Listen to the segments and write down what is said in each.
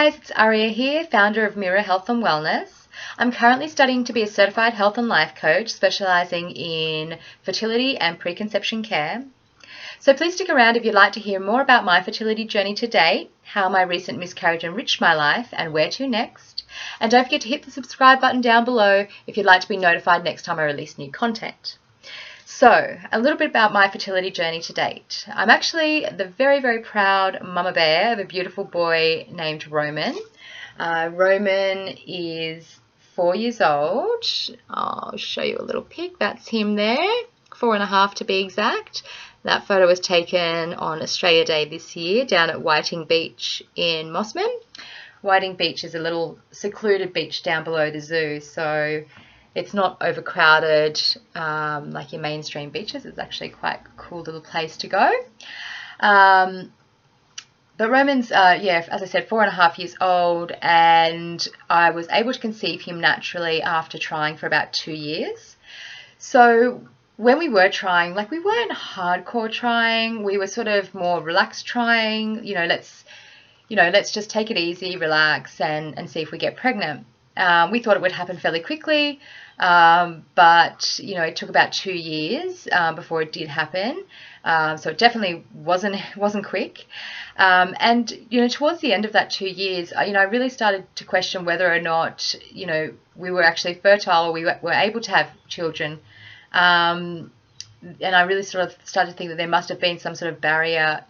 guys, it's Aria here, founder of Mirror Health and Wellness. I'm currently studying to be a certified health and life coach, specializing in fertility and preconception care. So please stick around if you'd like to hear more about my fertility journey to date, how my recent miscarriage enriched my life, and where to next. And don't forget to hit the subscribe button down below if you'd like to be notified next time I release new content. So, a little bit about my fertility journey to date. I'm actually the very, very proud mama bear of a beautiful boy named Roman. Roman is 4 years old. I'll show you a little pic. That's him there, 4.5 to be exact. That photo was taken on Australia Day this year down at Whiting Beach in Mossman. Whiting Beach is a little secluded beach down below the zoo, so it's not overcrowded like your mainstream beaches. It's actually quite a cool little place to go. But Roman's, as I said, 4.5 years old, and I was able to conceive him naturally after trying for about 2 years. So when we were trying, we weren't hardcore trying. We were sort of more relaxed trying. Let's just take it easy, relax, and see if we get pregnant. We thought it would happen fairly quickly, but it took about 2 years before it did happen. So it definitely wasn't quick. And towards the end of that 2 years, I really started to question whether or not we were actually fertile or we were able to have children. And I really sort of started to think that there must have been some sort of barrier,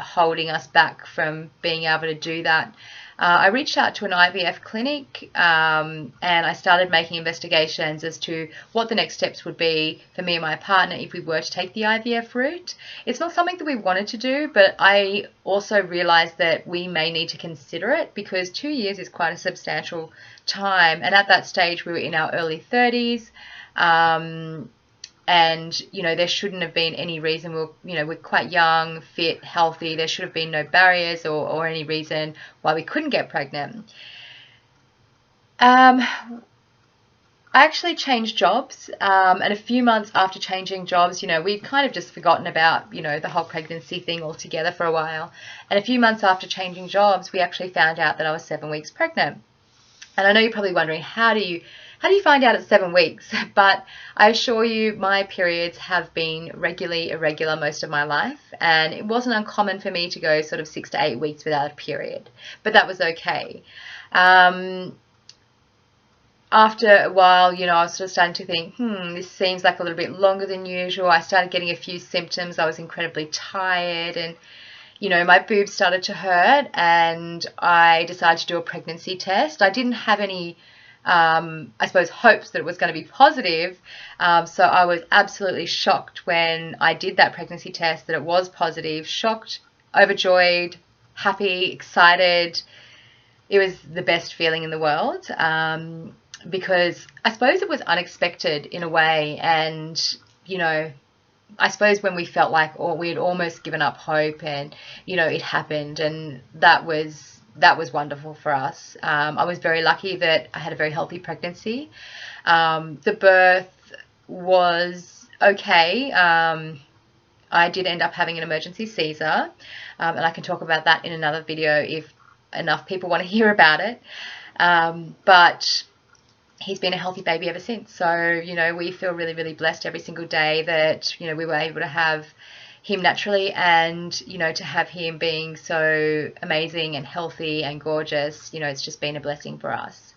holding us back from being able to do that. I reached out to an IVF clinic and I started making investigations as to what the next steps would be for me and my partner if we were to take the IVF route. It's not something that we wanted to do, but I also realized that we may need to consider it because 2 years is quite a substantial time. And at that stage, we were in our early 30s. And, there shouldn't have been any reason. We're quite young, fit, healthy. There should have been no barriers or any reason why we couldn't get pregnant. I actually changed jobs. And a few months after changing jobs, we'd kind of just forgotten about, the whole pregnancy thing altogether for a while. And a few months after changing jobs, we actually found out that I was 7 weeks pregnant. And I know you're probably wondering, how do you find out at 7 weeks? But I assure you, my periods have been regularly irregular most of my life, and it wasn't uncommon for me to go sort of 6 to 8 weeks without a period, but that was okay. After a while, I was sort of starting to think, this seems like a little bit longer than usual. I started getting a few symptoms. I was incredibly tired, and my boobs started to hurt, and I decided to do a pregnancy test. I didn't have any hopes that it was going to be positive. So I was absolutely shocked when I did that pregnancy test that it was positive. Shocked, overjoyed, happy, excited. It was the best feeling in the world because I suppose it was unexpected in a way. And, I suppose when we felt like we had almost given up hope and, it happened, and that was wonderful for us. I was very lucky that I had a very healthy pregnancy. The birth was okay. I did end up having an emergency Caesar, and I can talk about that in another video if enough people want to hear about it. But he's been a healthy baby ever since. So, we feel really, really blessed every single day that, we were able to have him naturally, and to have him being so amazing and healthy and gorgeous, it's just been a blessing for us.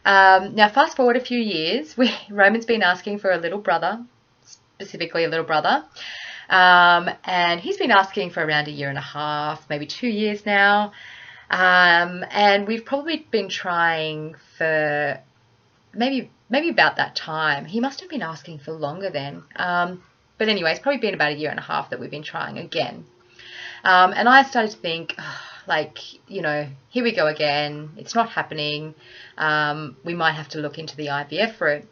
Now fast forward a few years, Roman's been asking for a little brother, specifically a little brother, and he's been asking for around 1.5 years, maybe 2 years now, and we've probably been trying for maybe about that time. He must have been asking for longer then. But anyway, it's probably been about 1.5 years that we've been trying again. And I started to think, here we go again. It's not happening. We might have to look into the IVF route.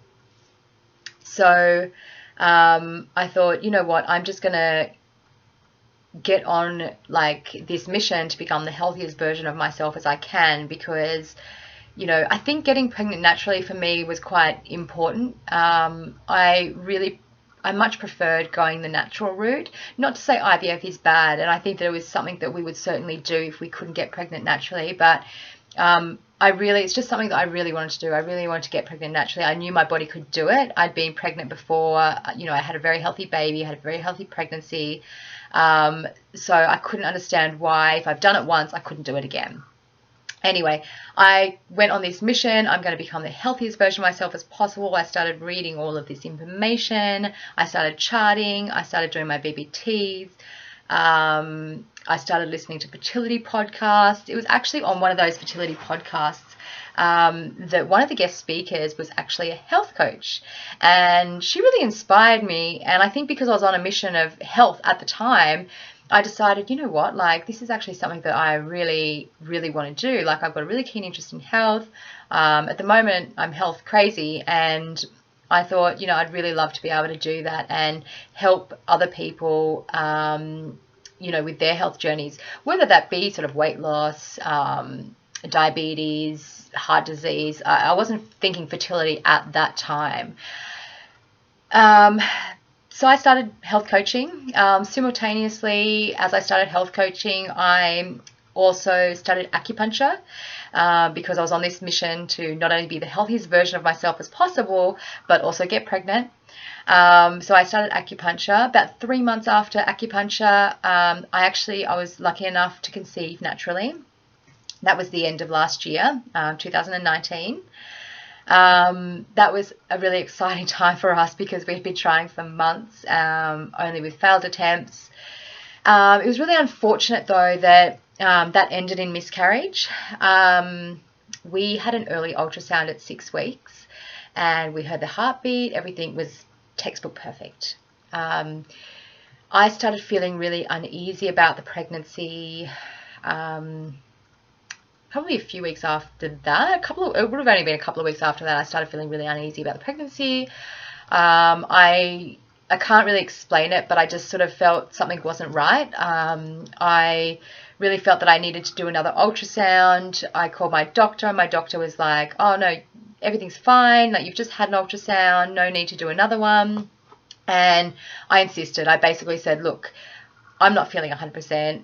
So I thought, what, I'm just going to get on this mission to become the healthiest version of myself as I can, because I think getting pregnant naturally for me was quite important. I much preferred going the natural route. Not to say IVF is bad, and I think that it was something that we would certainly do if we couldn't get pregnant naturally, but it's just something that I really wanted to do. I really wanted to get pregnant naturally. I knew my body could do it. I'd been pregnant before. I had a very healthy baby, I had a very healthy pregnancy. So I couldn't understand why, if I've done it once, I couldn't do it again. Anyway, I went on this mission. I'm going to become the healthiest version of myself as possible. I started reading all of this information. I started charting. I started doing my BBTs. I started listening to fertility podcasts. It was actually on one of those fertility podcasts that one of the guest speakers was actually a health coach, and she really inspired me. And I think because I was on a mission of health at the time, I decided, you know what, like, this is actually something that I really, really want to do. Like, I've got a really keen interest in health. At the moment, I'm health crazy, and I thought, I'd really love to be able to do that and help other people, with their health journeys, whether that be sort of weight loss, diabetes, heart disease. I wasn't thinking fertility at that time. So I started health coaching. Simultaneously, as I started health coaching, I also studied acupuncture because I was on this mission to not only be the healthiest version of myself as possible, but also get pregnant. So I started acupuncture. About 3 months after acupuncture, I was lucky enough to conceive naturally. That was the end of last year, 2019. That was a really exciting time for us because we'd been trying for months, only with failed attempts. It was really unfortunate, though, that that ended in miscarriage. We had an early ultrasound at 6 weeks, and we heard the heartbeat. Everything was textbook perfect. I started feeling really uneasy about the pregnancy. Probably a few weeks after that, it would have only been a couple of weeks after that, I started feeling really uneasy about the pregnancy. I can't really explain it, but I just sort of felt something wasn't right. I really felt that I needed to do another ultrasound. I called my doctor, and my doctor was like, "Oh no, everything's fine. Like, you've just had an ultrasound, no need to do another one." And I insisted. I basically said, "Look, I'm not feeling 100%.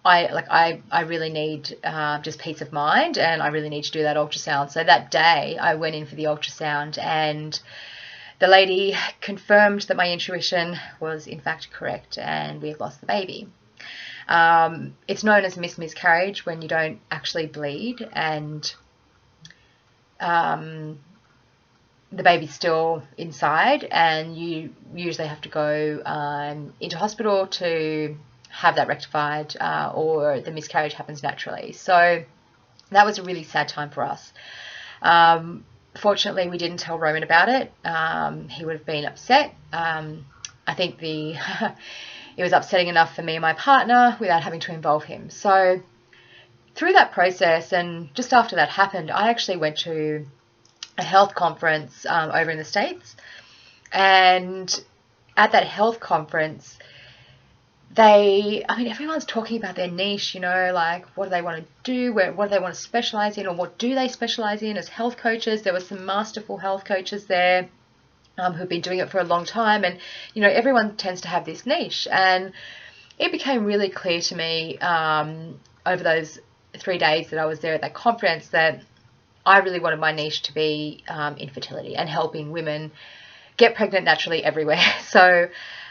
I really need just peace of mind, and I really need to do that ultrasound." So that day I went in for the ultrasound, and the lady confirmed that my intuition was in fact correct, and we had lost the baby. It's known as miscarriage when you don't actually bleed, and the baby's still inside, and you usually have to go into hospital to have that rectified, or the miscarriage happens naturally. So that was a really sad time for us. Fortunately, we didn't tell Roman about it. He would have been upset. I think it was upsetting enough for me and my partner without having to involve him. So through that process, and just after that happened, I actually went to a health conference over in the States. And at that health conference, everyone's talking about their niche, like, what do they want to do? What do they want to specialize in? Or what do they specialize in as health coaches? There were some masterful health coaches there who've been doing it for a long time. And, everyone tends to have this niche. And it became really clear to me over those 3 days that I was there at that conference that I really wanted my niche to be infertility and helping women get pregnant naturally everywhere. So,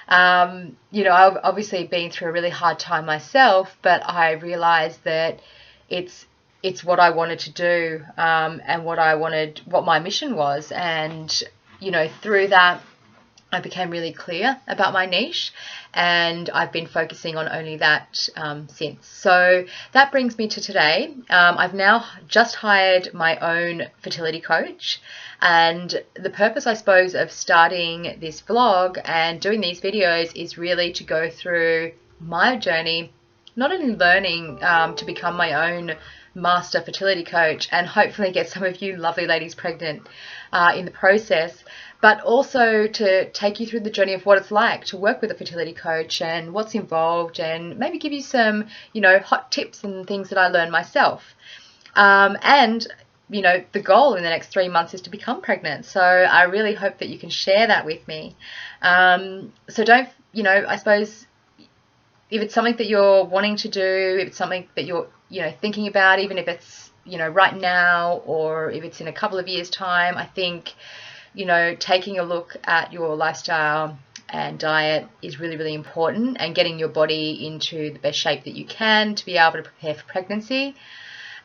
I've obviously been through a really hard time myself, but I realized that it's what I wanted to do, and what my mission was. And, through that, I became really clear about my niche, and I've been focusing on only that since. So that brings me to today. I've now just hired my own fertility coach, and the purpose, I suppose, of starting this vlog and doing these videos is really to go through my journey, not only learning to become my own master fertility coach and hopefully get some of you lovely ladies pregnant in the process, but also to take you through the journey of what it's like to work with a fertility coach and what's involved, and maybe give you some, hot tips and things that I learned myself. And, the goal in the next 3 months is to become pregnant. So I really hope that you can share that with me. So don't, I suppose if it's something that you're wanting to do, if it's something that you're, thinking about, even if it's, right now or if it's in a couple of years' time, I think, taking a look at your lifestyle and diet is really, really important, and getting your body into the best shape that you can to be able to prepare for pregnancy.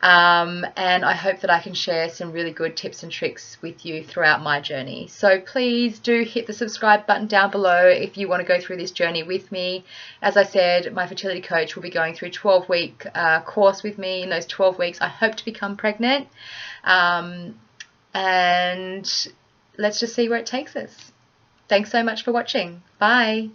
And I hope that I can share some really good tips and tricks with you throughout my journey. So please do hit the subscribe button down below if you want to go through this journey with me. As I said, my fertility coach will be going through a 12-week course with me. In those 12 weeks, I hope to become pregnant. And let's just see where it takes us. Thanks so much for watching. Bye.